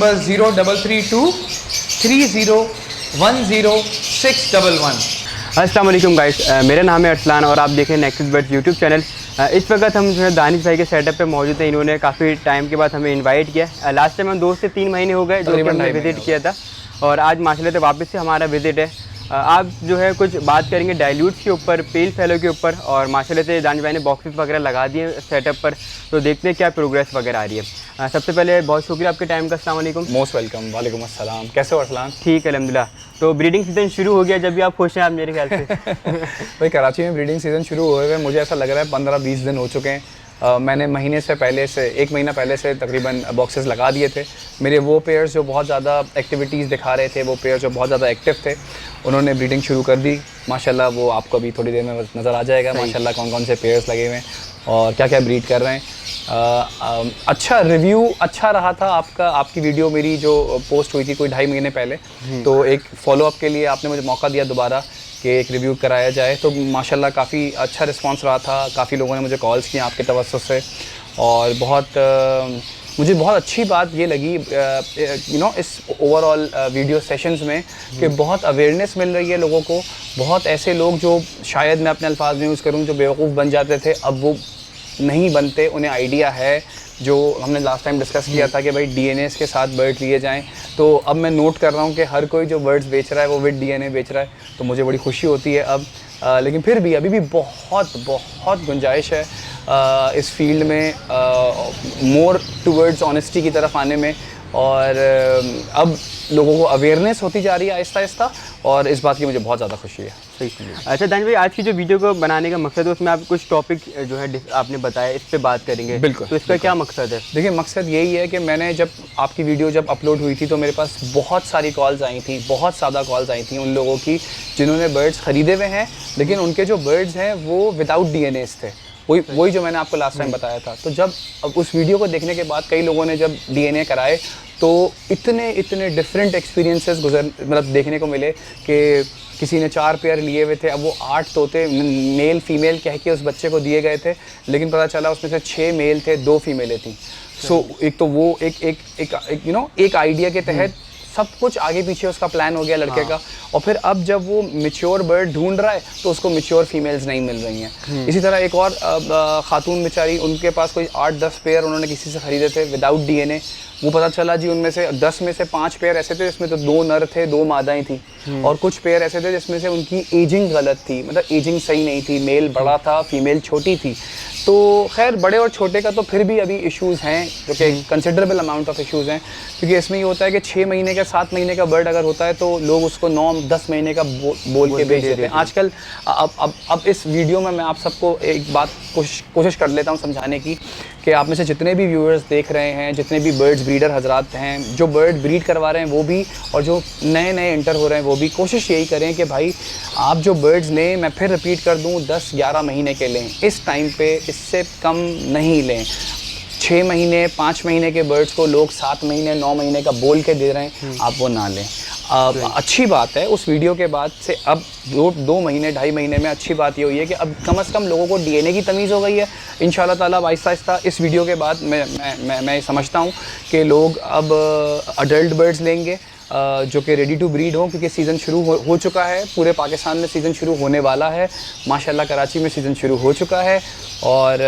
Number 033230106111। अस्सलाम वालेकुम guys, मेरा नाम है अरसलान और आप देखें नेक्सस बर्ड्स यूट्यूब चैनल। इस वक्त हम जो है दानिश भाई के सेटअप पे मौजूद हैं। इन्होंने काफ़ी टाइम के बाद हमें इनवाइट किया। लास्ट टाइम हम 2 से 3 महीने हो गए जो कि हमने विज़िट किया था और आज माशाल्लाह से वापस से हमारा विज़िट है। आप जो है कुछ बात करेंगे डाइल्यूट्स के ऊपर, पेल फेलो के ऊपर और माशाल्लाह से दानिश भाई ने बॉक्सेस वगैरह लगा दिए सेटअप पर, तो देखते हैं क्या प्रोग्रेस वगैरह आ रही है। सबसे पहले बहुत शुक्रिया आपके टाइम का। अस्सलाम वालेकुम। Most welcome. वालेकुम अस्सलाम। कैसे हो अरसलान? ठीक है अल्हम्दुलिल्लाह। तो ब्रीडिंग सीज़न शुरू हो गया, जब भी आप खुश हैं आप मेरे ख्याल से। भाई कराची में ब्रीडिंग सीज़न शुरू हुए हुए मुझे ऐसा लग रहा है 15-20 दिन हो चुके हैं। मैंने एक महीना पहले से तकरीबन बॉक्सेस लगा दिए थे। मेरे वो पेयर्स जो बहुत ज़्यादा एक्टिविटीज़ दिखा रहे थे, वो पेयर्स जो बहुत ज़्यादा एक्टिव थे, उन्होंने ब्रीडिंग शुरू कर दी माशाल्लाह। वो आपको अभी थोड़ी देर में नज़र आ जाएगा माशाल्लाह कौन कौन से पेयर्स लगे हुए हैं और क्या क्या ब्रीड कर रहे हैं। अच्छा रिव्यू अच्छा रहा था आपकी वीडियो मेरी जो पोस्ट हुई थी कोई 2.5 महीने पहले, तो एक फॉलोअप के लिए आपने मुझे मौका दिया दोबारा कि एक रिव्यू कराया जाए, तो माशाल्लाह काफ़ी अच्छा रिस्पांस रहा था। काफ़ी लोगों ने मुझे कॉल्स किए आपके तवज्जुह से और मुझे बहुत अच्छी बात ये लगी इस ओवरऑल वीडियो सेशंस में कि बहुत अवेयरनेस मिल रही है लोगों को। बहुत ऐसे लोग जो शायद मैं अपने अल्फाज में यूज़ करूँ जो बेवकूफ़ बन जाते थे, अब वो नहीं बनते, उन्हें आइडिया है। जो हमने लास्ट टाइम डिस्कस किया था कि भाई डीएनएस के साथ बर्ड लिए जाएं, तो अब मैं नोट कर रहा हूँ कि हर कोई जो बर्ड्स बेच रहा है वो विद डीएनए बेच रहा है, तो मुझे बड़ी खुशी होती है अब। लेकिन फिर भी अभी भी बहुत गुंजाइश है इस फील्ड में मोर टूवर्ड्स ऑनेस्टी की तरफ आने में, और अब लोगों को अवेयरनेस होती जा रही है आहिस्ता आहिस्ता, और इस बात की मुझे बहुत ज़्यादा खुशी है। सही। अच्छा दानिश भाई, आज की जो वीडियो को बनाने का मकसद है उसमें आप कुछ टॉपिक जो है आपने बताया, इस पे बात करेंगे। बिल्कुल। तो इसका क्या मकसद है? देखिए मकसद यही है कि मैंने जब आपकी वीडियो जब अपलोड हुई थी तो मेरे पास बहुत सारी कॉल्स आई थी, बहुत ज़्यादा कॉल्स आई थी उन लोगों की जिन्होंने बर्ड्स ख़रीदे हुए हैं, लेकिन उनके जो बर्ड्स हैं वो विदाउट डीएनएस थे। वही जो मैंने आपको लास्ट टाइम बताया था। तो जब अब उस वीडियो को देखने के बाद कई लोगों ने जब डीएनए कराए तो इतने डिफरेंट एक्सपीरियंसेस मतलब देखने को मिले कि किसी ने 4 पेयर लिए हुए थे, अब वो 8 तोते मेल फीमेल कह के उस बच्चे को दिए गए थे, लेकिन पता चला उसमें से 6 मेल थे, 2 फीमेलें थी। सो एक तो वो एक आइडिया के तहत सब कुछ आगे पीछे उसका प्लान हो गया लड़के का, और फिर अब जब वो मैच्योर बर्ड ढूंढ रहा है तो उसको मैच्योर फीमेल्स नहीं मिल रही हैं। इसी तरह एक और खातून बेचारी, उनके पास कोई 8-10 पेयर उन्होंने किसी से ख़रीदे थे विदाउट डीएनए। वो पता चला जी उनमें से 10 में से 5 पेयर ऐसे थे जिसमें तो 2 नर थे, 2 मादाएं थी, और कुछ पेयर ऐसे थे जिसमें से उनकी एजिंग गलत थी, मतलब एजिंग सही नहीं थी, मेल बड़ा था फीमेल छोटी थी। तो खैर बड़े और छोटे का तो फिर भी अभी इश्यूज़ हैं, जो कि कंसिडरेबल अमाउंट ऑफ इश्यूज़ हैं, क्योंकि इसमें ये होता है कि 6 महीने का 7 महीने का बर्ड अगर होता है तो लोग उसको 9-10 महीने का बोल के बेच देते हैं आजकल। अब इस वीडियो में मैं आप सबको एक बात कोशिश कर लेता हूँ समझाने की कि आप में से जितने भी व्यूअर्स देख रहे हैं, जितने भी बर्ड्स ब्रीडर हजरात हैं, जो बर्ड ब्रीड करवा रहे हैं वो भी, और जो नए एंटर हो रहे हैं वो भी, कोशिश यही करें कि भाई आप जो बर्ड्स लें, मैं फिर रिपीट कर दूं, 10-11 महीने के लें। इस टाइम पे इससे कम नहीं लें। 6 महीने 5 महीने के बर्ड्स को लोग 7 महीने 9 महीने का बोल के दे रहे हैं, आप वो ना लें। अच्छी बात है उस वीडियो के बाद से अब 2 महीने 2.5 महीने में अच्छी बात ये हुई है कि अब कम से कम लोगों को डीएनए की तमीज़ हो गई है। इंशाल्लाह ताला आहिस्ता आहिस्ता इस वीडियो के बाद मैं समझता हूँ कि लोग अब अडल्ट बर्ड्स लेंगे जो कि रेडी टू ब्रीड हो, क्योंकि सीज़न शुरू हो चुका है। पूरे पाकिस्तान में सीज़न शुरू होने वाला है माशाल्लाह, कराची में सीज़न शुरू हो चुका है, और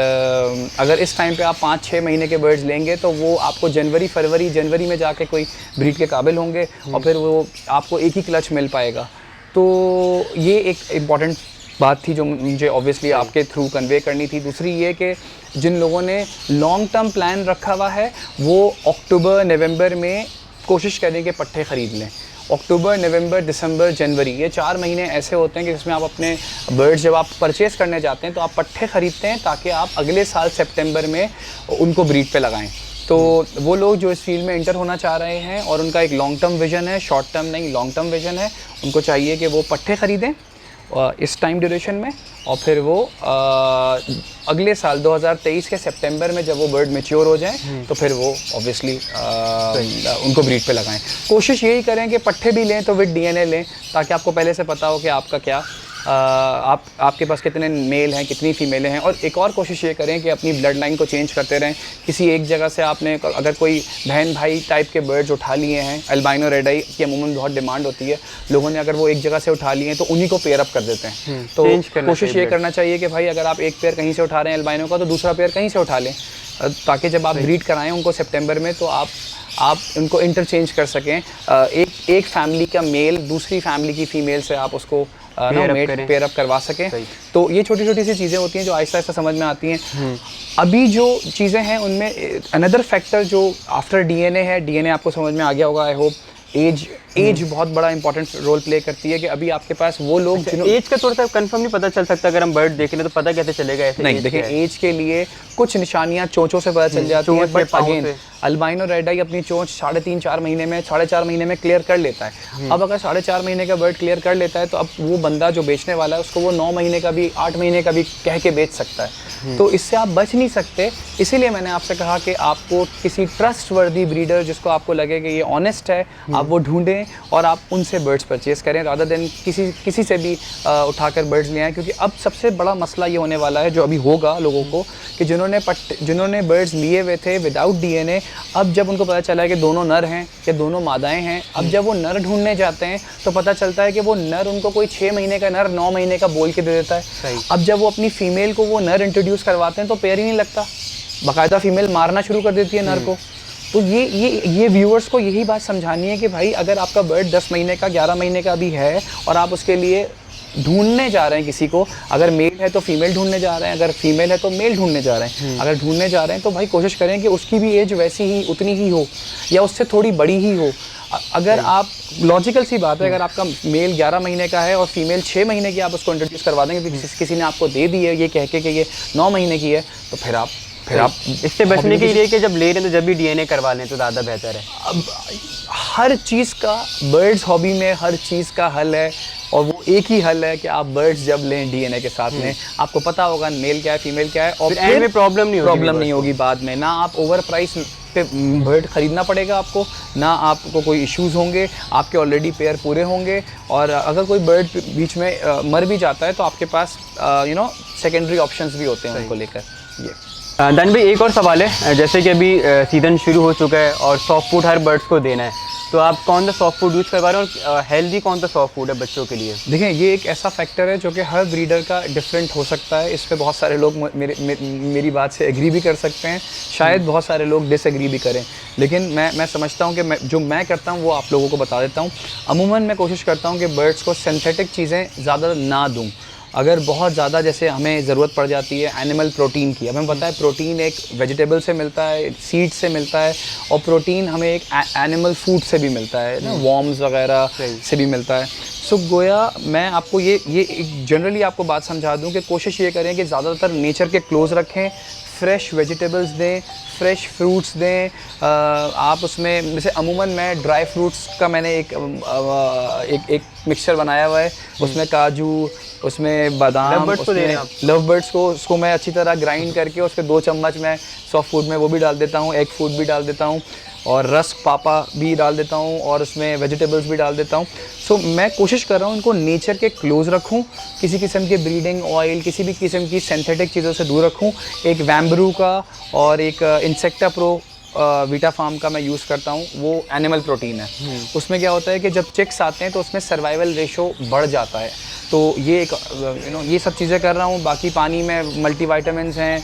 अगर इस टाइम पे आप 5-6 महीने के बर्ड्स लेंगे तो वो आपको जनवरी में जाके कोई ब्रीड के काबिल होंगे, और फिर वो आपको एक ही क्लच मिल पाएगा। तो ये एक इम्पॉर्टेंट बात थी जो मुझे ऑब्वियसली आपके थ्रू कन्वे करनी थी। दूसरी ये कि जिन लोगों ने लॉन्ग टर्म प्लान रखा हुआ है वो अक्टूबर नवंबर में कोशिश करें कि पट्टे ख़रीद लें। अक्टूबर, नवंबर, दिसंबर, जनवरी, ये 4 महीने ऐसे होते हैं कि जिसमें आप अपने बर्ड्स जब आप परचेज़ करने जाते हैं तो आप पट्टे ख़रीदते हैं ताकि आप अगले साल सितंबर में उनको ब्रीड पे लगाएं। तो वो लोग जो इस फील्ड में इंटर होना चाह रहे हैं और उनका एक लॉन्ग टर्म विज़न है, शॉर्ट टर्म नहीं लॉन्ग टर्म विज़न है, उनको चाहिए कि वो पट्टे ख़रीदें इस टाइम ड्यूरेशन में, और फिर वो अगले साल 2023 के सितंबर में जब वो बर्ड मैच्योर हो जाएं तो फिर वो ऑब्वियसली उनको ब्रीड पे लगाएं। कोशिश यही करें कि पट्टे भी लें तो विद डीएनए लें, ताकि आपको पहले से पता हो कि आपका क्या आपके पास कितने मेल हैं, कितनी फीमेलें हैं। और एक और कोशिश ये करें कि अपनी ब्लड लाइन को चेंज करते रहें। किसी एक जगह से आपने अगर कोई बहन भाई टाइप के बर्ड्स उठा लिए हैं, अल्बाइनो रेड आई की अमूमन बहुत डिमांड होती है, लोगों ने अगर वो एक जगह से उठा लिए हैं तो उन्हीं को पेयर अप कर देते हैं। तो कोशिश ये करना चाहिए कि भाई अगर आप एक पेयर कहीं से उठा रहे हैं अल्बाइनो का, तो दूसरा पेयर कहीं से उठा लें, ताकि जब आप ब्रीड कराएं उनको सितंबर में, तो आप उनको इंटरचेंज कर सकें। एक फैमिली का मेल दूसरी फैमिली की फीमेल से आप उसको पेयर अप करवा सकें। तो ये छोटी छोटी सी चीज़ें होती हैं जो आहिस्ता आहिस्ता समझ में आती हैं। अभी जो चीज़ें हैं उनमें अनदर फैक्टर जो आफ्टर डीएनए है, डीएनए आपको समझ में आ गया होगा आई होप। एज बहुत बड़ा इंपॉर्टेंट रोल प्ले करती है कि अभी आपके पास वो लोग एज का थोड़ा सा कंफर्म नहीं पता चल सकता, अगर हम बर्ड देखें तो पता कैसे चलेगा ऐसे? नहीं, देखिए एज के लिए कुछ निशानियां चोंचों से पता चल जाती हैं, बट अगेन अल्बाइनो रेड आई अपनी चोंच 3.5-4 महीने में 4.5 महीने में क्लियर कर लेता है। अब अगर 4.5 महीने का बर्ड क्लियर कर लेता है तो अब वो बंदा जो बेचने वाला है उसको वो 9 महीने का भी 8 महीने का भी कह के बेच सकता है। तो इससे आप बच नहीं सकते। इसीलिए मैंने आपसे कहा कि आपको किसी ट्रस्ट वर्दी ब्रीडर जिसको आपको लगे कि ये ऑनेस्ट है, आप वो ढूंढें और आप उनसे बर्ड्स परचेज करें, रादर देन किसी से भी उठाकर बर्ड्स ले आएँ। क्योंकि अब सबसे बड़ा मसला ये होने वाला है जो अभी होगा लोगों को, कि जिन्होंने बर्ड्स लिए हुए थे विदाउट डीएनए, अब जब उनको पता चला है कि दोनों नर हैं या दोनों मादाएं हैं, अब जब वो नर ढूंढने जाते हैं तो पता चलता है कि वो नर उनको कोई 6 महीने का नर 9 महीने का बोल के दे देता है। अब जब वो अपनी फीमेल को वो नर इंट्रोड्यूस करवाते हैं तो पेयर ही नहीं लगता, बाकायदा फीमेल मारना शुरू कर देती है नर को। तो ये व्यूअर्स को यही बात समझानी है कि भाई अगर आपका बर्ड 10 महीने का 11 महीने का भी है और आप उसके लिए ढूंढने जा रहे हैं किसी को, अगर मेल है तो फीमेल ढूंढने जा रहे हैं, अगर फीमेल है तो मेल ढूंढने जा रहे हैं, अगर ढूंढने जा रहे हैं तो भाई कोशिश करें कि उसकी भी एज वैसी ही उतनी ही हो या उससे थोड़ी बड़ी ही हो। अगर आप लॉजिकल सी बात है, अगर आपका मेल 11 महीने का है और फीमेल 6 महीने की आप उसको इंट्रोड्यूस करवा देंगे, किसी ने आपको दे दी है ये कह के कि ये 9 महीने की है, तो फिर आप इससे बचने के लिए कि जब ले रहे हैं तो जब भी डीएनए करवा लें तो ज़्यादा बेहतर है। अब हर चीज़ का बर्ड्स हॉबी में हर चीज़ का हल है, और वो एक ही हल है कि आप बर्ड्स जब लें डीएनए के साथ में, आपको पता होगा मेल क्या है फीमेल क्या है, और फिर में प्रॉब्लम नहीं होगी बाद में। ना आप ओवर प्राइस पे बर्ड खरीदना पड़ेगा आपको, ना आपको कोई इश्यूज़ होंगे, आपके ऑलरेडी पेयर पूरे होंगे। और अगर कोई बर्ड बीच में मर भी जाता है तो आपके पास सेकेंडरी ऑप्शंस भी होते हैं उनको लेकर। ये दान भाई एक और सवाल है, जैसे कि अभी सीज़न शुरू हो चुका है और सॉफ्ट फूड हर बर्ड्स को देना है, तो आप कौन सा सॉफ्ट फूड यूज़ करवा रहे हैं और हेल्दी कौन सा सॉफ्ट फूड है बच्चों के लिए? देखें, ये एक ऐसा फैक्टर है जो कि हर ब्रीडर का डिफरेंट हो सकता है। इस पे बहुत सारे लोग मेरी बात से एग्री भी कर सकते हैं, शायद बहुत सारे लोग डिसएग्री भी करें, लेकिन मैं समझता हूँ कि जो मैं करता हूँ वो आप लोगों को बता देता हूँ। अमूमन मैं कोशिश करता हूँ कि बर्ड्स को सिंथेटिक चीज़ें ज़्यादा ना दूँ। अगर बहुत ज़्यादा जैसे हमें ज़रूरत पड़ जाती है एनिमल प्रोटीन की, हमें पता है प्रोटीन एक वेजिटेबल से मिलता है, सीड से मिलता है, और प्रोटीन हमें एक एनिमल फूड से भी मिलता है ना, वॉर्म्स वगैरह से भी मिलता है। सो गोया मैं आपको ये जनरली आपको बात समझा दूं कि कोशिश ये करें कि ज़्यादातर नेचर के क्लोज रखें, फ्रेश वेजिटेबल्स दें, फ्रेश फ्रूट्स दें। आप उसमें जैसे अमूमन मैं ड्राई फ्रूट्स का मैंने एक मिक्सचर बनाया हुआ है, उसमें काजू, उसमें बादाम, लव बर्ड्स को उसको मैं अच्छी तरह ग्राइंड करके उसके 2 चम्मच मैं सॉफ्ट फूड में वो भी डाल देता हूँ, एग फूड भी डाल देता हूँ, और रस्क पापा भी डाल देता हूँ, और उसमें वेजिटेबल्स भी डाल देता हूँ। सो मैं कोशिश कर रहा हूँ इनको नेचर के क्लोज रखूँ, किसी किस्म के ब्रीडिंग ऑयल, किसी भी किस्म की सिंथेटिक चीज़ों से दूर रखूँ। एक वैम्बरू का और एक इंसेक्टा प्रो वीटा फार्म का मैं यूज़ करता हूँ, वो एनिमल प्रोटीन है। उसमें क्या होता है कि जब चिक्स आते हैं तो उसमें सर्वाइवल रेशो बढ़ जाता है। तो ये एक ये सब चीज़ें कर रहा हूँ। बाकी पानी में मल्टीविटामिन्स हैं,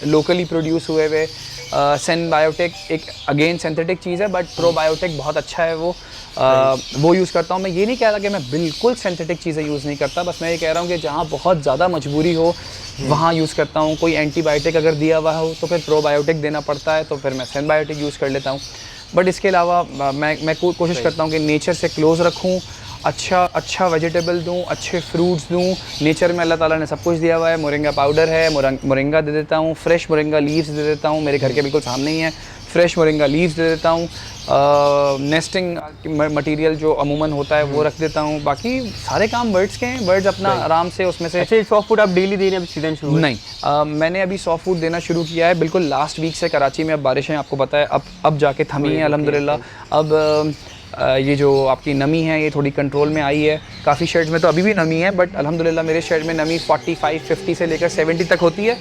लोकली प्रोड्यूस हुए हुए। सेनबायोटिक एक अगेन सिंथेटिक चीज़ है, बट प्रोबायोटिक बहुत अच्छा है, वो यूज़ करता हूँ। मैं ये नहीं कह रहा कि मैं बिल्कुल सिंथेटिक चीज़ें यूज़ नहीं करता, बस मैं ये कह रहा हूँ कि जहाँ बहुत ज़्यादा मजबूरी हो वहाँ यूज़ करता हूँ। कोई एंटीबायोटिक अगर दिया हुआ हो तो फिर प्रोबायोटिक देना पड़ता है, तो फिर मैं सेनबायोटिक यूज़ कर लेता हूँ। बट इसके अलावा मैं कोशिश करता हूँ कि नेचर से क्लोज रखूँ, अच्छा वेजिटेबल दूँ, अच्छे फ्रूट्स दूँ। नेचर में अल्लाह ताला ने सब कुछ दिया हुआ है। मोरिंगा पाउडर है, मोरिंगा दे देता हूँ, फ्रेश मोरिंगा लीव्स दे देता हूँ, मेरे घर के बिल्कुल सामने ही है, फ्रेश मोरिंगा लीव्स दे देता हूँ। नेस्टिंग मटेरियल जो अमूमन होता है वो रख देता हूँ। बाकी सारे काम बर्ड्स के हैं, बर्ड्स अपना आराम से उसमें से। अच्छा, सॉफ्ट फूड आप डेली दे रहे हैं सीजन शुरू? नहीं, मैंने अभी सॉफ्ट फूड देना शुरू किया है बिल्कुल लास्ट वीक से। कराची में अब बारिशें आपको पता है अब जाके थमी हैं अल्हम्दुलिल्लाह। अब ये जो आपकी नमी है ये थोड़ी कंट्रोल में आई है। काफ़ी शेड्स में तो अभी भी नमी है, बट अल्हम्दुलिल्लाह मेरे शेड में नमी 45-50 से लेकर 70 तक होती है।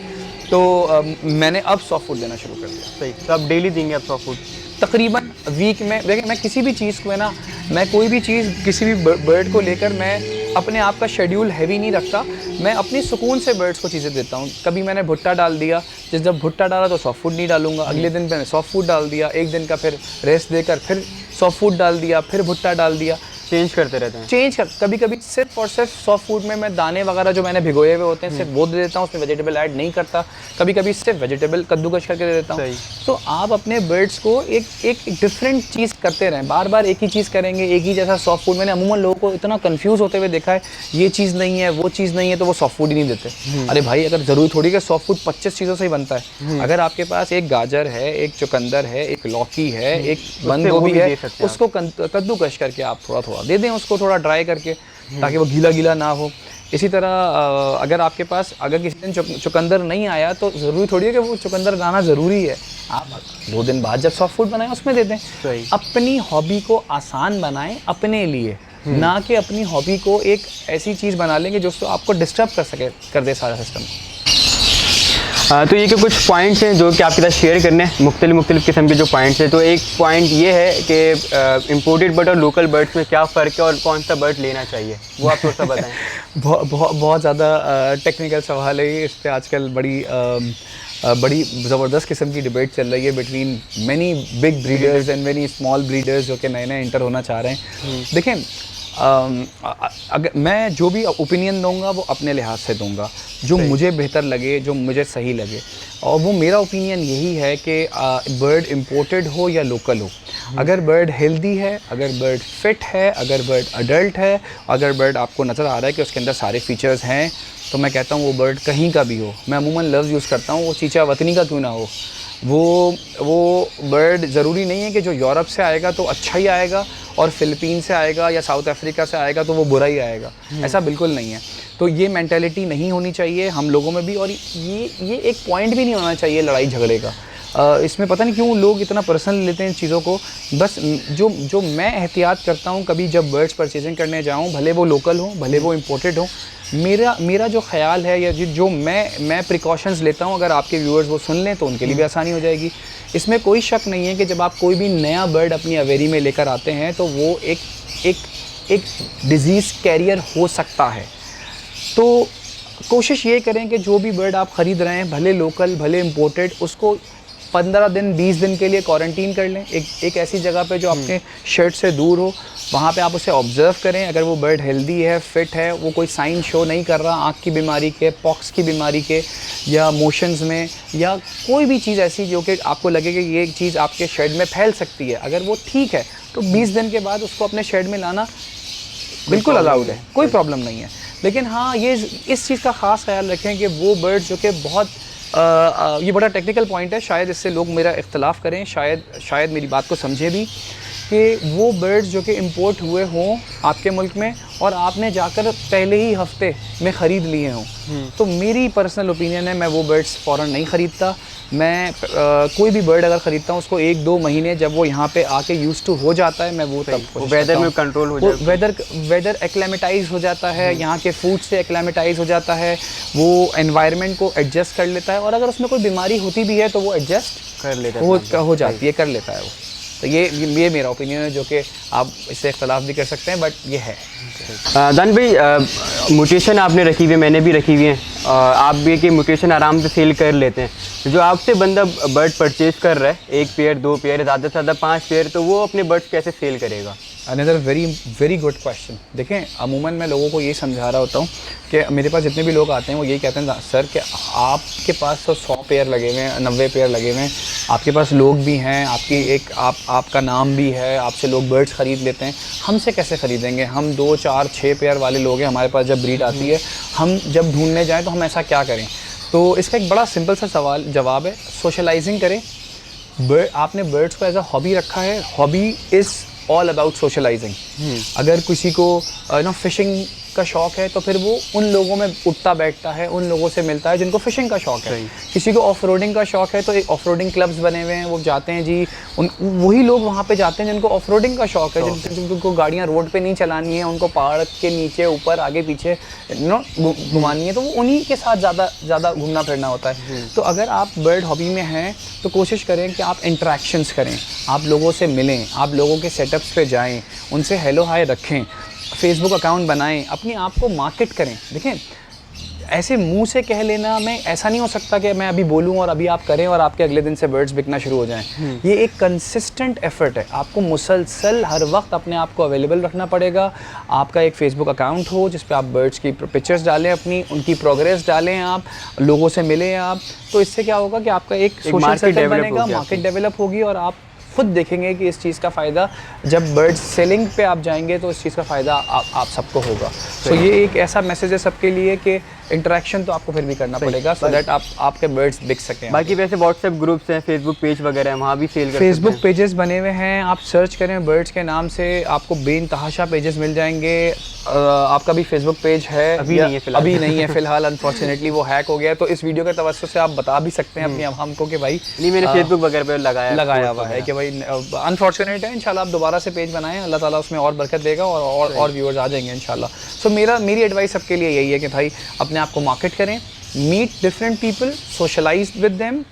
तो मैंने अब सॉफ्ट फूड देना शुरू कर दिया। सही, तो आप डेली देंगे आप सॉफ्ट फूड? तकरीबन वीक में, देखिए मैं किसी भी चीज़ को है ना, मैं कोई भी चीज़ किसी भी बर्ड को लेकर मैं अपने आप का शेड्यूल हैवी नहीं रखता। मैं अपनी सुकून से बर्ड्स को चीज़ें देता हूँ। कभी मैंने भुट्टा डाल दिया, जब भुट्टा डाला तो सॉफ्ट फूड नहीं डालूंगा, अगले दिन मैंने सॉफ्ट फूड डाल दिया, एक दिन का फिर रेस्ट देकर फिर सॉफ्ट फूड डाल दिया, फिर भुट्टा डाल दिया, चेंज करते रहते हैं। चेंज कर, कभी कभी सिर्फ और सिर्फ सॉफ्ट फूड में मैं दाने वगैरह जो मैंने भिगोए हुए होते हैं सिर्फ वो दे देता हूँ, उसमें वेजिटेबल ऐड नहीं करता। कभी कभी सिर्फ वेजिटेबल कद्दूकश करके दे देता हूँ। तो आप अपने बर्ड्स को एक डिफरेंट चीज़ करते रहें। बार बार एक ही चीज़ करेंगे, एक ही जैसा सॉफ्ट फूड, मैंने अमूमन लोगों को इतना कंफ्यूज होते हुए देखा है, ये चीज़ नहीं है वो चीज़ नहीं है तो वो सॉफ्ट फूड ही नहीं देते। अरे भाई, अगर ज़रूरी थोड़ी कि सॉफ्ट फूड 25 चीज़ों से ही बनता है। अगर आपके पास एक गाजर है, एक चुकंदर है, एक लौकी है, एक बंद गोभी है, उसको कद्दूकश करके आप थोड़ा थोड़ा दे दें, उसको थोड़ा ड्राई करके, ताकि वो गीला गीला ना हो। इसी तरह अगर आपके पास अगर किसी दिन चुकंदर नहीं आया तो ज़रूरी थोड़ी है कि वो चुकंदर लाना ज़रूरी है। आप 2 दिन बाद जब सॉफ्ट फूड बनाएं उसमें दे दें। अपनी हॉबी को आसान बनाएं अपने लिए, ना कि अपनी हॉबी को एक ऐसी चीज़ बना लेंगे जो आपको डिस्टर्ब कर दे सारा सिस्टम। तो ये के कुछ पॉइंट्स हैं जो कि आपके साथ शेयर करने हैं, मुख्तलिफ किस्म के जो पॉइंट्स हैं। तो एक पॉइंट ये है कि इम्पोर्टेड बर्ड और लोकल बर्ड्स में क्या फ़र्क है और कौन सा बर्ड लेना चाहिए, वो आप थोड़ा सा बताएं। बहुत ज़्यादा टेक्निकल सवाल है ये। इस पर आजकल बड़ी ज़बरदस्त किस्म की डिबेट चल रही है between many big breeders and many small breeders जो कि नए नए इंटर होना चाह रहे हैं। देखें, अगर मैं जो भी ओपिनियन दूंगा वो अपने लिहाज से दूंगा, जो मुझे बेहतर लगे, जो मुझे सही लगे। और वो मेरा ओपिनियन यही है कि बर्ड इम्पोर्टेड हो या लोकल हो, अगर बर्ड हेल्दी है, अगर बर्ड फिट है, अगर बर्ड अडल्ट है, अगर बर्ड आपको नज़र आ रहा है कि उसके अंदर सारे फीचर्स हैं, तो मैं कहता हूँ वो बर्ड कहीं का भी हो। मैं अमूमन लफ्ज़ यूज़ करता हूँ, वो चीचा वतनी का क्यों ना हो। वो बर्ड ज़रूरी नहीं है कि जो यूरोप से आएगा तो अच्छा ही आएगा और फ़िलिपीन से आएगा या साउथ अफ्रीका से आएगा तो वो बुरा ही आएगा। ऐसा बिल्कुल नहीं है। तो ये मेंटालिटी नहीं होनी चाहिए हम लोगों में भी, और ये एक पॉइंट भी नहीं होना चाहिए लड़ाई झगड़े का। इसमें पता नहीं क्यों लोग इतना पर्सनल लेते हैं चीज़ों को। बस जो मैं एहतियात करता हूँ कभी जब बर्ड्स परचेजिंग करने जाऊँ, भले वो लोकल हो भले वो इम्पोर्टेड हो, मेरा जो ख्याल है या जो मैं प्रिकॉशंस लेता हूँ, अगर आपके व्यूअर्स वो सुन लें तो उनके लिए भी आसानी हो जाएगी। इसमें कोई शक नहीं है कि जब आप कोई भी नया बर्ड अपनी अवेरी में लेकर आते हैं तो वो एक डिज़ीज़ कैरियर हो सकता है। तो कोशिश ये करें कि जो भी बर्ड आप ख़रीद रहे हैं, भले लोकल भले इम्पोर्टेड, उसको 15 दिन 20 दिन के लिए क्वारंटीन कर लें एक ऐसी जगह पे जो आपके शेड से दूर हो। वहाँ पे आप उसे ऑब्ज़र्व करें। अगर वो बर्ड हेल्दी है, फिट है, वो कोई साइन शो नहीं कर रहा आँख की बीमारी के, पॉक्स की बीमारी के, या मोशंस में, या कोई भी चीज़ ऐसी जो कि आपको लगे कि ये चीज़ आपके शेड में फैल सकती है, अगर वो ठीक है तो 20 दिन के बाद उसको अपने शेड में लाना बिल्कुल अलाउड है, कोई प्रॉब्लम नहीं है। लेकिन हाँ, ये इस चीज़ का ख़ास ख्याल रखें कि वो बर्ड जो कि बहुत ये बड़ा टेक्निकल पॉइंट है, शायद इससे लोग मेरा इख्तलाफ करें, शायद मेरी बात को समझे भी, कि वो बर्ड्स जो कि इंपोर्ट हुए हों आपके मुल्क में और आपने जाकर पहले ही हफ्ते में ख़रीद लिए हों, तो मेरी पर्सनल ओपिनियन है मैं वो बर्ड्स फ़ौरन नहीं ख़रीदता। मैं कोई भी बर्ड अगर ख़रीदता हूँ उसको 1-2 महीने जब वो यहाँ पे आके यूज़ टू हो जाता है, मैं वो तब वेदर में कंट्रोल हो जाता है, वेदर एक्लेमेटाइज हो जाता है, यहाँ के फूड से एक्लेमेटाइज हो जाता है, वो एनवायरनमेंट को एडजस्ट कर लेता है, और अगर उसमें कोई बीमारी होती भी है तो वो एडजस्ट कर लेता है, हो जाती है, कर लेता है वो। तो ये मेरा ओपिनियन है, जो कि आप इससे इख्तलाफ भी कर सकते हैं, बट ये है। दान भाई, म्यूटेशन आपने रखी हुई है, मैंने भी रखी हुई है, आप भी कि म्यूटेशन आराम से सेल कर लेते हैं। जो आपसे बंदा बर्ड परचेज कर रहा है 1 पेयर 2 पेयर ज़्यादा से ज़्यादा 5 पेयर, तो वो अपने बर्ड्स कैसे सेल करेगा? Another very good question. देखें, अमूमन मैं लोगों को ये समझा रहा होता हूँ कि मेरे पास जितने भी लोग आते हैं वो यही कहते हैं सर कि आपके पास तो 100 पेयर लगे हुए हैं, 90 पेयर लगे हुए हैं, आपके पास लोग भी हैं, आपका नाम भी है, आपसे लोग बर्ड्स ख़रीद लेते हैं, हमसे कैसे ख़रीदेंगे? हम 2, 4, 6 पेयर वाले लोग हैं, हमारे पास जब ब्रीड आती है हम जब ढूंढने जाएँ तो हम ऐसा क्या करें? तो इसका एक बड़ा सिंपल सा जवाब है, सोशलाइजिंग करें। आपने बर्ड्स को एज अ हॉबी रखा है, hobby is all about socialising. अगर किसी को फिशिंग का शौक है तो फिर वो उन लोगों में उठता बैठता है, उन लोगों से मिलता है जिनको फिशिंग का शौक है। किसी को ऑफ रोडिंग का शौक है तो एक ऑफ रोडिंग क्लब्स बने हुए हैं, वो जाते हैं जी, वही लोग वहाँ पे जाते हैं जिनको ऑफ रोडिंग का शौक है, जिनको गाड़ियाँ रोड पे नहीं चलानी है, उनको पहाड़ के नीचे ऊपर आगे पीछे घुमानी है, तो वो उन्हीं के साथ ज़्यादा घूमना फिरना होता है। तो अगर आप बर्ड हॉबी में हैं तो कोशिश करें कि आप इंटरेक्शंस करें, आप लोगों से मिलें, आप लोगों के सेटअप्स पे जाएं, उनसे हेलो हाय रखें, फेसबुक अकाउंट बनाएं, अपने आप को मार्केट करें। देखें, ऐसे मुंह से कह लेना में ऐसा नहीं हो सकता कि मैं अभी बोलूं और अभी आप करें और आपके अगले दिन से बर्ड्स बिकना शुरू हो जाएं। ये एक कंसिस्टेंट एफर्ट है, आपको मुसलसल हर वक्त अपने आप को अवेलेबल रखना पड़ेगा। आपका एक फेसबुक अकाउंट हो जिस पे आप बर्ड्स की पिक्चर्स डालें, अपनी उनकी प्रोग्रेस डालें, आप लोगों से मिलें आप, तो इससे क्या होगा कि आपका एक सोशल सर्कल बनेगा, मार्केट डेवलप होगी और आप खुद देखेंगे कि इस चीज़ का फ़ायदा जब बर्ड सेलिंग पे आप जाएंगे तो इस चीज़ का फ़ायदा आप सबको होगा। तो ये एक ऐसा मैसेज है सबके लिए कि इंटरेक्शन तो आपको फिर भी करना पड़ेगा सो दैट आपके बर्ड्स बिक सकें। बाकी वैसे व्हाट्सएप ग्रुप्स हैं, फेसबुक पेज वगैरह हैं, वहाँ भी सेल करते हैं। फेसबुक पेजेस बने हुए हैं, आप सर्च करें बर्ड्स के नाम से, आपको बेनतहाशा पेजेस मिल जाएंगे। आपका भी फेसबुक पेज है? अभी नहीं है फिलहाल अनफॉर्चुनेटली वो हैक हो गया। तो इस वीडियो के तवज्जो से आप बता भी सकते हैं अपनी आवाम को कि भाई नहीं, मैंने फेसबुक वगैरह पे लगाया हुआ है कि भाई अनफॉर्चुनेट है, इंशाल्लाह आप दोबारा से पेज बनाएं, अल्लाह ताला उसमें और बरकत देगा और व्यूअर्स आ जाएंगे इंशाल्लाह। सो मेरी एडवाइस सबके लिए यही है कि भाई अपने आप को मार्केट करें, meet different people, socialise with them.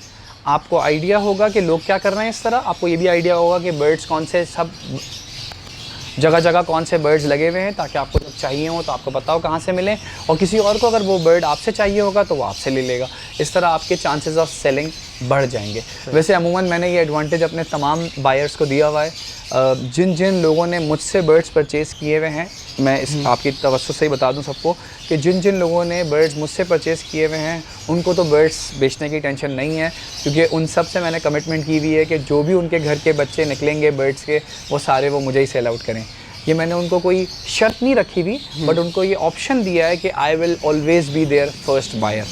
आपको आइडिया होगा कि लोग क्या कर रहे हैं इस तरह, आपको ये भी आइडिया होगा कि बर्ड्स कौन से सब जगह जगह कौन से बर्ड्स लगे हुए हैं, ताकि आपको जब चाहिए हो तो आपको पता हो कहाँ से मिलें, और किसी और को अगर वो बर्ड आपसे चाहिए होगा तो वो आपसे ले लेगा। इस तरह आपके चांसेस ऑफ सेलिंग बढ़ जाएंगे। वैसे अमूमन मैंने ये एडवांटेज अपने तमाम बायर्स को दिया हुआ है। जिन लोगों ने मुझसे बर्ड्स परचेज़ किए हुए हैं, मैं इस आपकी तवज्जो से ही बता दूं सबको कि जिन लोगों ने बर्ड्स मुझसे परचेज़ किए हुए हैं उनको तो बर्ड्स बेचने की टेंशन नहीं है, क्योंकि उन सब से मैंने कमिटमेंट की हुई है कि जो भी उनके घर के बच्चे निकलेंगे बर्ड्स के, वो सारे वो मुझे ही सेल आउट करें। ये मैंने उनको कोई शर्त नहीं रखी हुई, बट उनको ये ऑप्शन दिया है कि I will always be there first buyer.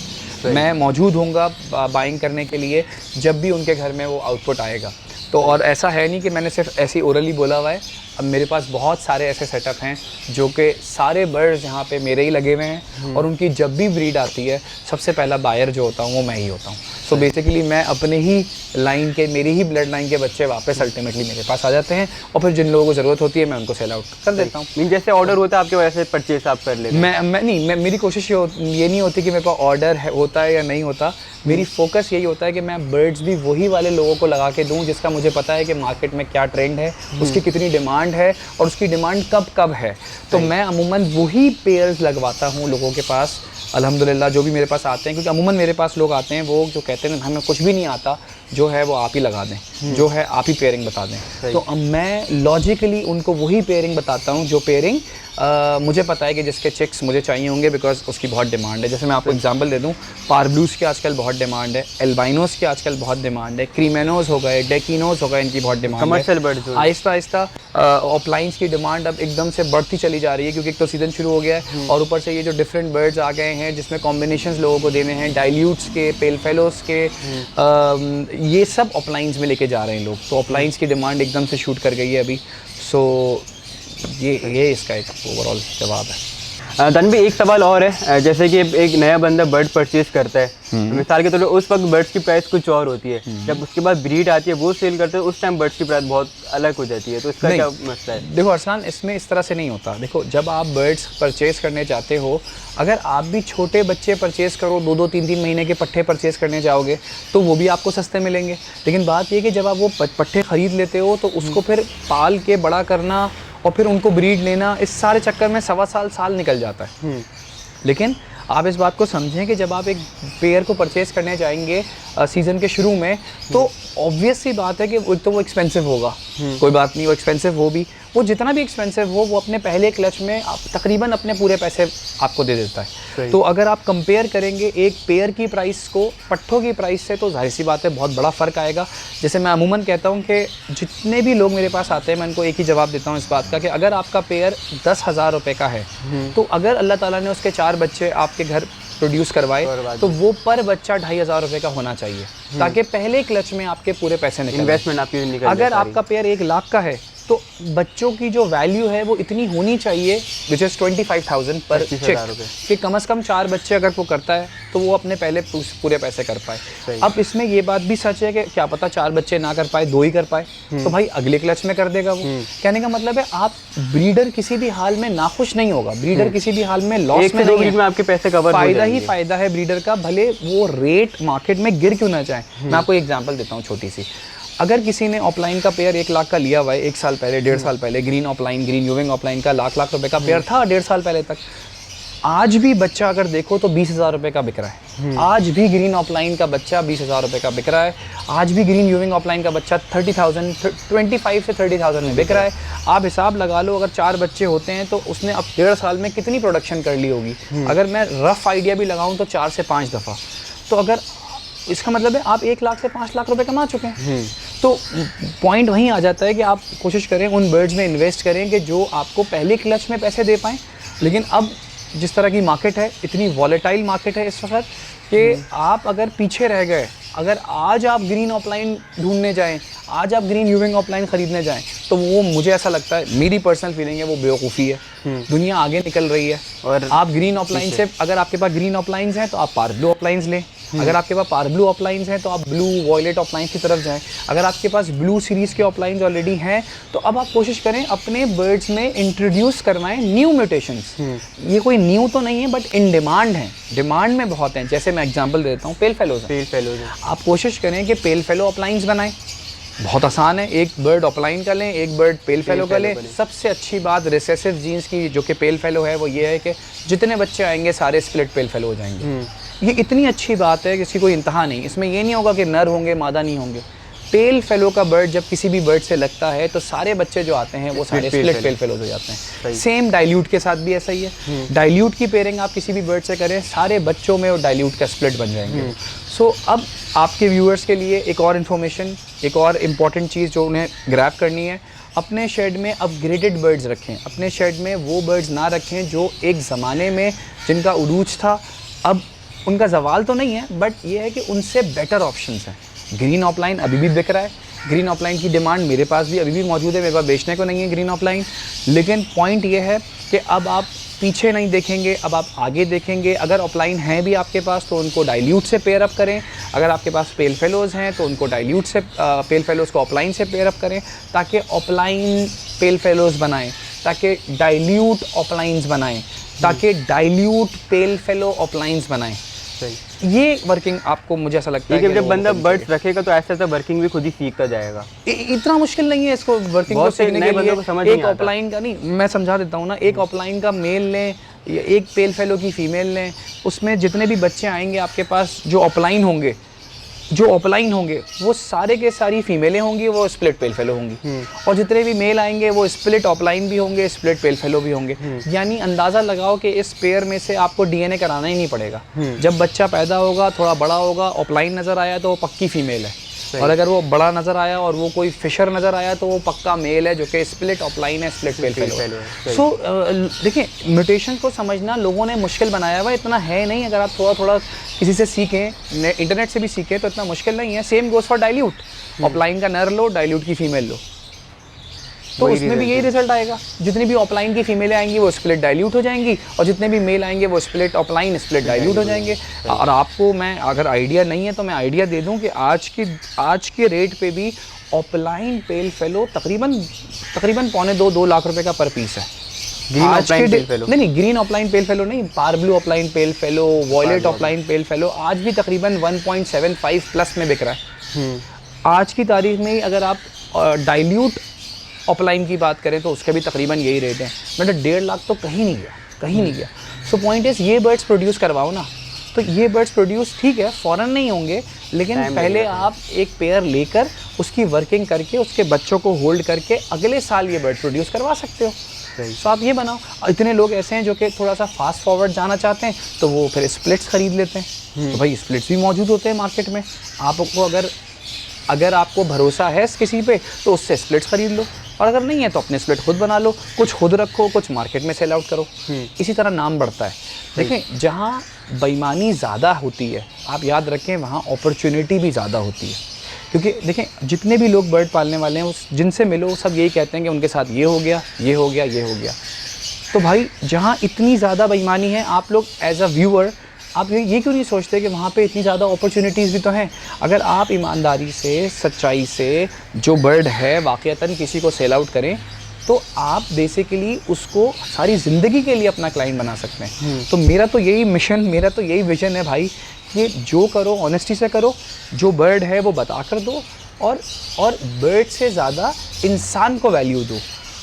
मैं मौजूद होऊंगा बाइंग करने के लिए जब भी उनके घर में वो आउटपुट आएगा। तो और ऐसा है नहीं कि मैंने सिर्फ ऐसी ओरली बोला हुआ है, अब मेरे पास बहुत सारे ऐसे सेटअप हैं जो कि सारे बर्ड्स यहाँ पे मेरे ही लगे हुए हैं, और उनकी जब भी ब्रीड आती है सबसे पहला बायर जो होता हूँ वो मैं ही होता हूँ। सो बेसिकली मैं अपने ही लाइन के, मेरी ही ब्लड लाइन के बच्चे वापस अल्टीमेटली मेरे पास आ जाते हैं, और फिर जिन लोगों को ज़रूरत होती है मैं उनको सेल आउट कर देता हूँ। जैसे ऑर्डर होता है आपके वजह से परचेस आप कर लेते हैं? मैं मेरी कोशिश ये नहीं होती कि मेरे पास ऑर्डर होता है या नहीं होता। मेरी फोकस यही होता है कि मैं बर्ड्स भी वही वाले लोगों को लगा के दूं जिसका मुझे पता है कि मार्केट में क्या ट्रेंड है, उसकी कितनी डिमांड है और उसकी डिमांड कब है। तो मैं अमूमन वही पेयर्स लगवाता हूं लोगों के पास, अल्हम्दुलिल्लाह, जो भी मेरे पास आते हैं, क्योंकि अमूमन मेरे पास लोग आते हैं वो जो कहते हैं हमें कुछ भी नहीं आता, जो है वो आप ही लगा दें, जो है आप ही पेयरिंग बता दें। तो मैं लॉजिकली उनको वही पेयरिंग बताता हूँ जो पेयरिंग मुझे पता है कि जिसके चिक्स मुझे चाहिए होंगे, बिकॉज उसकी बहुत डिमांड है। जैसे मैं आपको एग्जांपल दे दूं, पारब्लूस की आजकल बहुत डिमांड है, एल्बाइनोस की आजकल बहुत डिमांड है, क्रीमेनोस हो गए, डेकिनोस हो गए, इनकी बहुत डिमांड है। कमर्शियल बर्ड्स आहिस्ता आहिस्ता ऑफलाइंस की डिमांड अब एकदम से बढ़ती चली जा रही है, क्योंकि एक तो सीज़न शुरू हो गया है और ऊपर से ये जो डिफरेंट बर्ड्स आ गए हैं जिसमें कॉम्बिनेशंस लोगों को देने हैं, डाइल्यूट्स के, पेल फेलोस के, ये सब ऑफलाइंस में लेके जा रहे हैं लोग। तो ऑफलाइंस की डिमांड एकदम से शूट कर गई है अभी। सो ये इसका एक ओवरऑल जवाब है। तनवीर, एक सवाल और है, जैसे कि एक नया बंदा बर्ड परचेज करता है, मिसाल के तौर पर उस वक्त बर्ड्स की प्राइस कुछ और होती है, जब उसके बाद ब्रीड आती है वो सेल करते हैं, उस टाइम बर्ड्स की प्राइस बहुत अलग हो जाती है, तो इसका क्या मसला है? देखो अरसलान, इसमें इस तरह से नहीं होता। देखो, जब आप बर्ड्स परचेज़ करने जाते हो, अगर आप भी छोटे बच्चे परचेज़ करो, 2-2, 3-3 महीने के पट्टे परचेज़ करने जाओगे तो वो भी आपको सस्ते मिलेंगे। लेकिन बात ये कि जब आप वो पट्टे ख़रीद लेते हो तो उसको फिर पाल के बड़ा करना और फिर उनको ब्रीड लेना, इस सारे चक्कर में 1.25 साल निकल जाता है। लेकिन आप इस बात को समझें कि जब आप एक पेयर को परचेज़ करने जाएंगे सीज़न के शुरू में, तो ऑब्वियस सी बात है कि तो वो एक्सपेंसिव होगा, कोई बात नहीं, वो एक्सपेंसिव हो भी, वो जितना भी एक्सपेंसिव हो वो अपने पहले क्लच में तकरीबन अपने पूरे पैसे आपको दे देता है। तो अगर आप कंपेयर करेंगे एक पेयर की प्राइस को पट्ठों की प्राइस से, तो जाहिर सी बात है बहुत बड़ा फ़र्क आएगा। जैसे मैं अमूमन कहता हूँ कि जितने भी लोग मेरे पास आते हैं, मैं उनको एक ही जवाब देता हूँ इस बात का कि अगर आपका पेयर 10,000 रुपये का है, तो अगर अल्लाह ताला ने उसके 4 बच्चे आपके घर प्रोड्यूस करवाए तो वो पर बच्चा 2,500 रुपये का होना चाहिए, ताकि पहले क्लच में आपके पूरे पैसे निकल, इन्वेस्टमेंट आपकी निकल। अगर आपका पेयर 1 लाख का है तो बच्चों की जो वैल्यू है वो इतनी होनी चाहिए, विच इज़ 25,000 पर चिक, कि कम से कम 4 बच्चे अगर वो करता है तो वो अपने पहले पूरे पैसे कर पाए। अब इसमें ये बात भी सच है कि क्या पता 4 बच्चे ना कर पाए, 2 ही कर पाए, तो भाई अगले क्लच में कर देगा वो। कहने का मतलब है आप ब्रीडर किसी भी हाल में नाखुश नहीं होगा, ब्रीडर किसी भी हाल में लॉस में नहीं है, आपके पैसे कवर फायदा ही फायदा है ब्रीडर का, भले वो रेट मार्केट में गिर क्यों ना जाए। मैं आपको एग्जांपल देता हूँ छोटी सी। अगर किसी ने ऑफलाइन का पेयर 1 लाख का लिया हुआ है 1 साल पहले, 1.5 साल पहले, ग्रीन ऑफलाइन, ग्रीन यूविंग ऑफलाइन का लाख रुपए का पेयर था 1.5 साल पहले तक, आज भी बच्चा अगर देखो तो 20,000 रुपए का बिक रहा है। आज भी ग्रीन ऑफलाइन का बच्चा 20,000 रुपए का बिक रहा है। आज भी ग्रीन यूविंग ऑफलाइन का बच्चा 30,000, 25 से 30,000 में बिक रहा है। आप हिसाब लगा लो, अगर 4 बच्चे होते हैं तो उसने अब 1.5 साल में कितनी प्रोडक्शन कर ली होगी। अगर मैं रफ आइडिया भी लगाऊं तो 4 से 5 दफ़ा, तो अगर इसका मतलब है आप 1 लाख से 5 लाख रुपए कमा चुके हैं। तो पॉइंट वहीं आ जाता है कि आप कोशिश करें उन बर्ड्स में इन्वेस्ट करें कि जो आपको पहले क्लच में पैसे दे पाएँ। लेकिन अब जिस तरह की मार्केट है, इतनी वॉलेटाइल मार्केट है इस वक्त, कि आप अगर पीछे रह गए, अगर आज आप ग्रीन ऑफलाइन ढूंढने जाएं, आज आप ग्रीन यूविंग ऑफलाइन खरीदने जाएं, तो वो मुझे ऐसा लगता है, मेरी पर्सनल फीलिंग है, वो बेवकूफ़ी है। दुनिया आगे निकल रही है और आप ग्रीन ऑफलाइन से, अगर आपके पास ग्रीन ऑफलाइंस हैं तो आप पार्ब्लू ऑफलाइंस लें, अगर आपके पास पार्ब्लू ऑफलाइंस हैं तो आप ब्लू वॉयलेट ऑफलाइन की तरफ जाएं, अगर आपके पास ब्लू सीरीज़ के ऑफलाइंस ऑलरेडी हैं तो अब आप कोशिश करें अपने बर्ड्स में इंट्रोड्यूस करवाएं न्यू म्यूटेशंस। ये कोई न्यू तो नहीं है बट इन डिमांड हैं, डिमांड में बहुत हैं। जैसे मैं एग्जांपल देता हूँ, पेल फेलोज। आप कोशिश करें कि पेल फेलो ऑफलाइंस बनाएं, बहुत आसान है। एक बर्ड ऑफलाइन का लें, एक बर्ड पेल फेलो का लें। सबसे अच्छी बात रिसेसिव जीन्स की जो कि पेल फेलो है वो ये है कि जितने बच्चे आएंगे सारे स्प्लिट पेल फेलो हो जाएंगे। ये इतनी अच्छी बात है कि इसकी कोई इंतहा नहीं। इसमें ये नहीं होगा कि नर होंगे मादा नहीं होंगे। पेल फेलो का बर्ड जब किसी भी बर्ड से लगता है तो सारे बच्चे जो आते हैं वो सारे स्प्लिट पेल फेलोज हो जाते हैं। सेम डाइल्यूट के साथ भी ऐसा ही है। डाइल्यूट की पेयरिंग आप किसी भी बर्ड से करें, सारे बच्चों में वो डाइल्यूट का स्प्लिट बन जाएंगे। सो अब आपके व्यूअर्स के लिए एक और इन्फॉर्मेशन, एक और इम्पॉर्टेंट चीज़ जो उन्हें ग्रैब करनी है, अपने शेड में अपग्रेडेड बर्ड्स रखें। अपने शेड में वो बर्ड्स ना रखें जो एक ज़माने में जिनका उरूज था, अब उनका जवाल तो नहीं है बट ये है कि उनसे बेटर ऑप्शंस हैं। ग्रीन ऑफलाइन अभी भी बिक रहा है, ग्रीन ऑफलाइन की डिमांड मेरे पास भी अभी भी मौजूद है, मेरे पास बेचने को नहीं है ग्रीन ऑफलाइन। लेकिन पॉइंट ये है कि अब आप पीछे नहीं देखेंगे, अब आप आगे देखेंगे। अगर ऑफलाइन हैं भी आपके पास तो उनको डाइल्यूट से पेयर अप करें। अगर आपके पास पेल फेलोज हैं तो उनको डाइल्यूट से, पेल फेलोज को ऑफलाइन से पेयर अप करें, ताकि ऑफलाइन पेल फेलोज बनाएं, ताकि डाइल्यूट ऑफलाइंस बनाएं, ताकि डाइल्यूट पेल फेलो ऑफलाइंस बनाएं। ये वर्किंग आपको, मुझे ऐसा लगता है कि जब बंदा बर्ड्स रखेगा तो ऐसा वर्किंग भी खुद ही सीखता जाएगा। इतना मुश्किल नहीं है इसको वर्किंग को सीखने के लिए। एक ऑफलाइन का नहीं, मैं समझा देता हूँ ना, एक ऑफलाइन का मेल लें, एक पेल फेलो की फीमेल लें, उसमें जितने भी बच्चे आएंगे आपके पास जो ऑफलाइन होंगे वो सारे के सारी फीमेलें होंगी, वो स्प्लिट पेल फेलो होंगी। और जितने भी मेल आएंगे वो स्प्लिट ऑफलाइन भी होंगे, स्प्लिट पेल फेलो भी होंगे। यानी अंदाज़ा लगाओ कि इस पेयर में से आपको डीएनए कराना ही नहीं पड़ेगा। जब बच्चा पैदा होगा, थोड़ा बड़ा होगा, ऑफलाइन नज़र आया तो वो पक्की फीमेल है, और अगर वो बड़ा नज़र आया और वो कोई फिशर नज़र आया तो वो पक्का मेल है जो कि स्प्लिट ऑफलाइन है, स्प्लिट पेल फेलो। सो देखिए, म्यूटेशन को समझना लोगों ने मुश्किल बनाया हुआ, इतना है नहीं। अगर आप थोड़ा थोड़ा किसी से सीखें, इंटरनेट से भी सीखें तो इतना मुश्किल नहीं है। Same goes for dilute, offline का नर लो, डाइल्यूट की फीमेल लो, तो उसमें भी यही रिजल्ट आएगा। जितनी भी ऑफलाइन की फीमेलें आएंगी वो स्प्लिट डाइल्यूट हो जाएंगी, और जितने भी मेल आएंगे वो स्प्लिट ऑफलाइन स्प्लिट डाइल्यूट हो जाएंगे। और आपको मैं, अगर आइडिया नहीं है तो मैं आइडिया दे दूं कि आज के रेट पे भी ऑफलाइन पेल फेलो तकरीबन 1.25-2 लाख रुपए का पर पीस है। नहीं, ग्रीन ऑफलाइन पेल फेलो नहीं, पार्ब्लू offline pale fellow, violet offline pale fellow आज भी तकरीबन 1.75 प्लस में बिक रहा है आज की तारीख में। अगर आप डाइल्यूट ऑफलाइन की बात करें तो उसके भी तकरीबन यही रेट है, मतलब 1.5 लाख तो कहीं नहीं गया। सो पॉइंट इज, ये बर्ड्स प्रोड्यूस करवाओ ना, तो ये बर्ड्स प्रोड्यूस ठीक है फ़ौरन नहीं होंगे, लेकिन पहले आप एक पेयर लेकर उसकी वर्किंग करके उसके बच्चों को होल्ड करके अगले साल ये बर्ड प्रोड्यूस करवा सकते हो। तो आप ये बनाओ। इतने लोग ऐसे हैं जो कि थोड़ा सा फास्ट फॉरवर्ड जाना चाहते हैं तो वो फिर स्प्लिट्स ख़रीद लेते हैं। तो भाई स्प्लिट्स भी मौजूद होते हैं मार्केट में। आपको अगर आपको भरोसा है किसी पे तो उससे स्प्लिट्स ख़रीद लो, और अगर नहीं है तो अपने स्प्लिट खुद बना लो, कुछ खुद रखो, कुछ मार्केट में सेल आउट करो। इसी तरह नाम बढ़ता है। देखें, जहाँ बेईमानी ज़्यादा होती है, आप याद रखें, वहाँ अपॉर्चुनिटी भी ज़्यादा होती है। क्योंकि देखें जितने भी लोग बर्ड पालने वाले हैं उस जिनसे मिलो सब यही कहते हैं कि उनके साथ ये हो गया, ये हो गया, ये हो गया। तो भाई जहाँ इतनी ज़्यादा बेईमानी है, आप लोग एज अ व्यूअर आप ये क्यों नहीं सोचते कि वहाँ पे इतनी ज़्यादा अपॉर्चुनिटीज़ भी तो हैं। अगर आप ईमानदारी से, सच्चाई से जो बर्ड है वाक़ईतन किसी को सेल आउट करें तो आप बेसिकली उसको सारी ज़िंदगी के लिए अपना क्लाइंट बना सकते हैं। तो मेरा तो यही मिशन, मेरा तो यही विज़न है भाई कि जो करो ऑनेस्टी से करो, जो बर्ड है वो बता कर दो, और बर्ड से ज़्यादा इंसान को वैल्यू दो।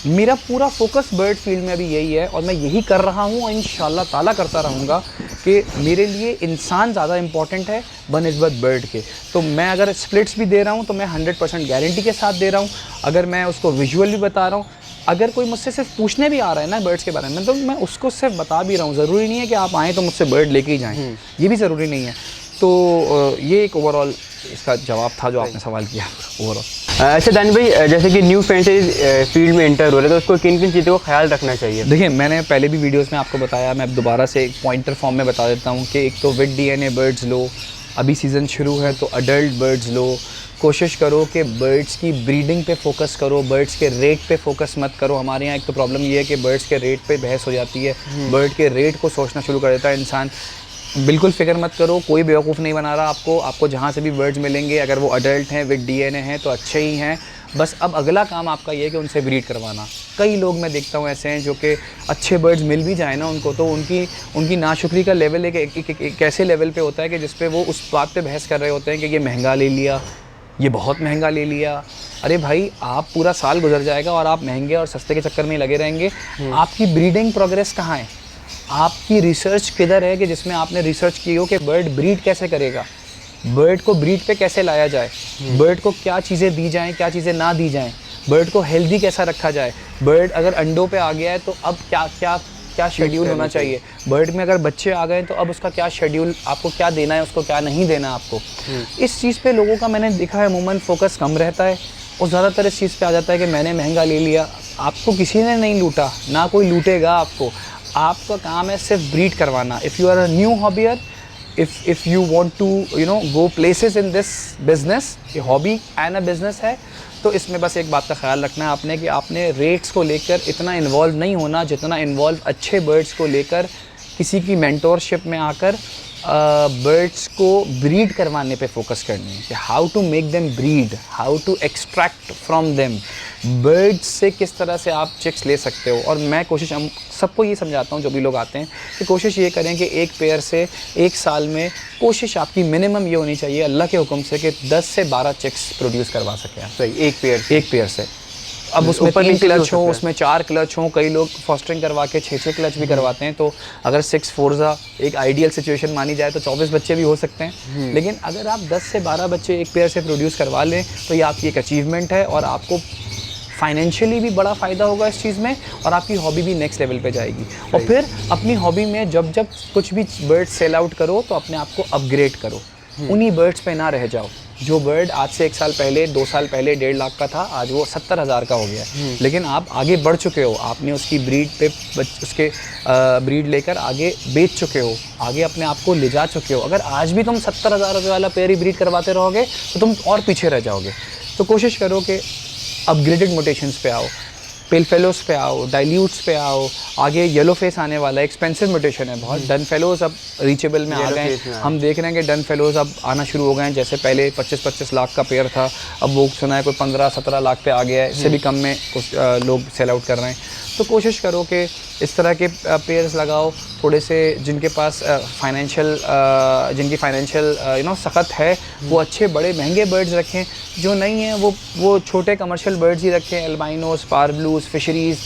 मेरा पूरा फोकस बर्ड फील्ड में अभी यही है और मैं यही कर रहा हूँ और इंशाल्लाह ताला करता रहूँगा कि मेरे लिए इंसान ज़्यादा इम्पॉर्टेंट है बनिस्बत बर्ड के। तो मैं अगर स्प्लिट्स भी दे रहा हूँ तो मैं 100% गारंटी के साथ दे रहा हूँ। अगर मैं उसको विजुअल भी बता रहा हूँ, अगर कोई मुझसे सिर्फ पूछने भी आ रहा है ना बर्ड्स के बारे में, तो मैं उसको सिर्फ बता भी रहा हूँ। ज़रूरी नहीं है कि आप आएँ तो मुझसे बर्ड लेके ही जाएँ, ये भी ज़रूरी नहीं है। तो ये एक ओवरऑल इसका जवाब था जो आपने सवाल किया ओवरऑल। अच्छा दानिश भाई, जैसे कि न्यू फ्रेंचाइज फील्ड में एंटर हो रहे हैं तो उसको किन किन चीज़ों का ख्याल रखना चाहिए? देखिए मैंने पहले भी वीडियोस में आपको बताया, मैं अब दोबारा से एक पॉइंटर फॉर्म में बता देता हूँ कि एक तो विद डीएनए बर्ड्स लो, अभी सीज़न शुरू है तो अडल्ट बर्ड्स लो। कोशिश करो कि बर्ड्स की ब्रीडिंग पे फोकस करो, बर्ड्स के रेट पे फोकस मत करो। हमारे यहाँ एक तो प्रॉब्लम ये है कि बर्ड्स के रेट पे बहस हो जाती है, बर्ड के रेट को सोचना शुरू कर देता है इंसान। बिल्कुल फ़िक्र मत करो, कोई बेवकूफ़ नहीं बना रहा आपको जहाँ से भी बर्ड्स मिलेंगे अगर वो अडल्ट हैं विद डीएनए हैं तो अच्छे ही हैं। बस अब अगला काम आपका ये है कि उनसे ब्रीड करवाना। कई लोग मैं देखता हूँ ऐसे हैं जो कि अच्छे बर्ड्स मिल भी जाए ना उनको, तो उनकी नाशुक्री का लेवल एक ऐसे लेवल पे होता है कि जिस पे वो उस बात पे बहस कर रहे होते हैं कि ये महंगा ले लिया, ये बहुत महंगा ले लिया। अरे भाई आप पूरा साल गुजर जाएगा और आप महंगे और सस्ते के चक्कर में ही लगे रहेंगे। आपकी ब्रीडिंग प्रोग्रेस कहाँ है? आपकी रिसर्च किधर है कि जिसमें आपने रिसर्च की हो कि बर्ड ब्रीड कैसे करेगा, बर्ड को ब्रीड पे कैसे लाया जाए, बर्ड को क्या चीज़ें दी जाएं, क्या चीज़ें ना दी जाएं, बर्ड को हेल्दी कैसा रखा जाए, बर्ड अगर अंडों पे आ गया है तो अब क्या शेड्यूल होना चाहिए, बर्ड में अगर बच्चे आ गए तो अब उसका क्या शेड्यूल, आपको क्या देना है, उसको क्या नहीं देना आपको। इस चीज़ पे लोगों का मैंने देखा है अमूमन फोकस कम रहता है और ज़्यादातर इस चीज़ पे आ जाता है कि मैंने महंगा ले लिया। आपको किसी ने नहीं लूटा, ना कोई लूटेगा आपको। आपका काम है सिर्फ ब्रीड करवाना। If you are a new हॉबियर, if you want to go places in this business, ये हॉबी एंड अ बिज़नेस है, तो इसमें बस एक बात का ख्याल रखना है आपने कि आपने रेट्स को लेकर इतना इन्वॉल्व नहीं होना जितना इन्वॉल्व अच्छे बर्ड्स को लेकर किसी की मेंटोरशिप में आकर बर्ड्स को ब्रीड करवाने पे फोकस करनी है कि how to make them breed, how to extract from them. Birds से किस तरह से आप चिक्स ले सकते हो। और मैं कोशिश सबको ये समझाता हूँ जो भी लोग आते हैं कि कोशिश ये करें कि एक पेयर से एक साल में कोशिश आपकी मिनिमम ये होनी चाहिए अल्लाह के हुक्म से कि 10 से 12 चिक्स प्रोड्यूस करवा सकें आप। सही, एक पेयर से। अब उसमें 3 क्लच हो, उसमें 4 क्लच हो, कई लोग फॉस्टरिंग करवा के 6 क्लच भी करवाते हैं। तो अगर 6 फोर्जा एक आइडियल सिचुएशन मानी जाए तो 24 बच्चे भी हो सकते हैं। लेकिन अगर आप 10 से 12 बच्चे एक पेयर से प्रोड्यूस करवा लें तो ये आपकी एक अचीवमेंट है और आपको फाइनेंशियली भी बड़ा फ़ायदा होगा इस चीज़ में और आपकी हॉबी भी नेक्स्ट लेवल पे जाएगी। और फिर अपनी हॉबी में जब कुछ भी बर्ड सेल आउट करो तो अपने आप को अपग्रेड करो, उन्हीं बर्ड्स पे ना रह जाओ। जो बर्ड आज से 1 साल पहले, 2 साल पहले 1.5 लाख का था, आज वो 70,000 का हो गया है। लेकिन आप आगे बढ़ चुके हो, आपने उसकी ब्रीड पे उसके ब्रीड लेकर आगे बेच चुके हो, आगे अपने आप को ले जा चुके हो। अगर आज भी तुम 70,000 रुपये वाला पेयर ही ब्रीड करवाते रहोगे तो तुम और पीछे रह जाओगे। तो कोशिश करो कि अपग्रेडेड म्यूटेशंस पे आओ, पेल फेलोज पे आओ, डाइल्यूट्स पे आओ, आगे येलो फेस आने वाला है, एक्सपेंसिव म्यूटेशन है बहुत। डन फेलोज अब रीचेबल में आ गए, हम देख रहे हैं कि डन फेलोज अब आना शुरू हो गए हैं। जैसे पहले 25-25 लाख का पेयर था, अब वो सुना है कोई 15-17 लाख पे आ गया है, इससे भी कम में कुछ लोग सेल आउट कर रहे हैं। तो कोशिश करो कि इस तरह के पेयर्स लगाओ थोड़े से जिनके पास जिनकी फाइनेंशियल सख्त है, वो अच्छे बड़े महंगे बर्ड्स रखें। जो नहीं हैं वो छोटे कमर्शियल बर्ड्स ही रखें, एल्बाइनोस, पार ब्लूज, फिशरीज़।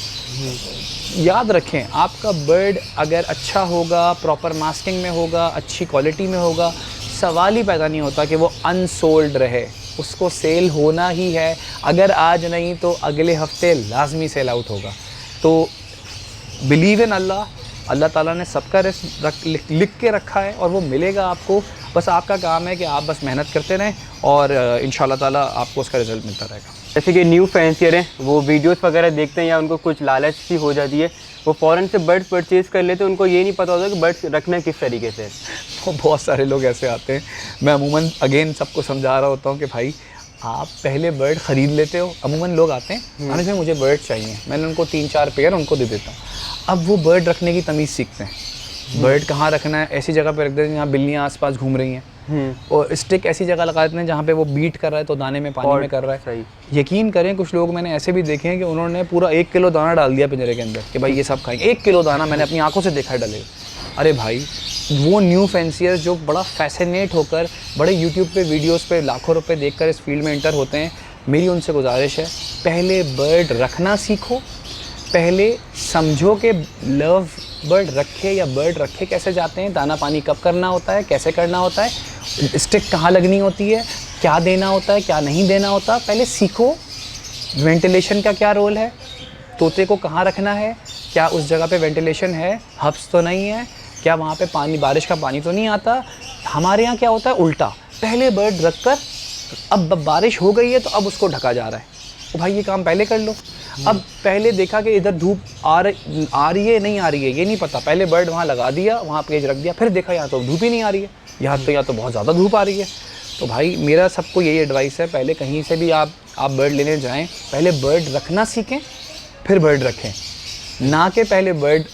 याद रखें आपका बर्ड अगर अच्छा होगा, प्रॉपर मास्किंग में होगा, अच्छी क्वालिटी में होगा, सवाल ही पैदा नहीं होता कि वो अनसोल्ड रहे। उसको सेल होना ही है, अगर आज नहीं तो अगले हफ्ते लाजमी सेल आउट होगा। तो बिलीव इन अल्लाह, अल्लाह ताला ने सबका रिस्क लिख के रखा है और वो मिलेगा आपको। बस आपका काम है कि आप बस मेहनत करते रहें और इंशाल्लाह ताला आपको उसका रिज़ल्ट मिलता रहेगा। जैसे कि न्यू फैंसियर हैं, वो वीडियोस वगैरह देखते हैं या उनको कुछ लालच सी हो जाती है, वो फ़ौरन से बर्ड्स परचेज़ कर लेते हैं, उनको ये नहीं पता होता कि बर्ड्स रखना किस तरीके से। तो बहुत सारे लोग ऐसे आते हैं। मैं अमूमन अगेन सबको समझा रहा होता हूँ कि भाई आप पहले बर्ड ख़रीद लेते हो। अमूमन लोग आते हैं आने से मुझे बर्ड चाहिए, मैंने उनको 3-4 पेयर उनको दे देता हूँ। अब वो बर्ड रखने की तमीज़ सीखते हैं। बर्ड कहाँ रखना है, ऐसी जगह पे रख देते हैं जहाँ बिल्लियाँ आसपास घूम रही हैं, और स्टिक ऐसी जगह लगा देते हैं जहाँ पे वो बीट कर रहा है तो दाने में पानी में कर रहा है। सही। यकीन करें कुछ लोग मैंने ऐसे भी देखे हैं कि उन्होंने पूरा 1 किलो दाना डाल दिया पिंजरे के अंदर कि भाई ये सब खाएंगे। 1 किलो दाना मैंने अपनी आंखों से देखा है डले। अरे भाई, वो न्यू फैंसियर जो बड़ा फैसिनेट होकर बड़े यूट्यूब पे वीडियोस पे लाखों रुपए देखकर इस फील्ड में एंटर होते हैं, मेरी उनसे गुजारिश है पहले बर्ड रखना सीखो। पहले समझो कि लव बर्ड रखे या बर्ड रखे कैसे जाते हैं, दाना पानी कब करना होता है, कैसे करना होता है, स्टिक कहाँ लगनी होती है, क्या देना होता है, क्या नहीं देना होता, पहले सीखो। वेंटिलेशन का क्या रोल है, तोते को कहाँ रखना है, क्या उस जगह पे वेंटिलेशन है, हब्स तो नहीं है, क्या वहाँ पे पानी, बारिश का पानी तो नहीं आता। हमारे यहाँ क्या होता है उल्टा, पहले बर्ड रख कर अब बारिश हो गई है तो अब उसको ढका जा रहा है। तो भाई ये काम पहले कर लो। अब पहले देखा कि इधर धूप आ रही है नहीं आ रही है ये नहीं पता, पहले बर्ड वहाँ लगा दिया, वहाँ पेज रख दिया, फिर देखा यहाँ तो धूप ही नहीं आ रही है, यहाँ तो बहुत ज़्यादा धूप आ रही है। तो भाई मेरा सबको यही एडवाइस है, पहले कहीं से भी आप बर्ड लेने जाएं, पहले बर्ड रखना सीखें फिर बर्ड रखें, ना कि पहले बर्ड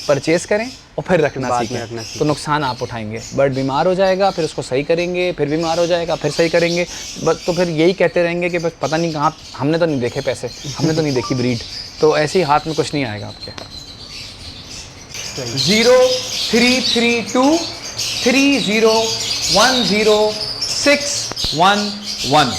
परचेज़ करें और फिर रखना सीखें। तो नुकसान आप उठाएंगे, बर्ड बीमार हो जाएगा, फिर उसको सही करेंगे, फिर बीमार हो जाएगा, फिर सही करेंगे, बस तो फिर यही कहते रहेंगे कि बस पता नहीं कहाँ, हमने तो नहीं देखे पैसे, हमने तो नहीं देखी ब्रीड। तो ऐसे ही हाथ में कुछ नहीं आएगा आपके। 0332 3010 611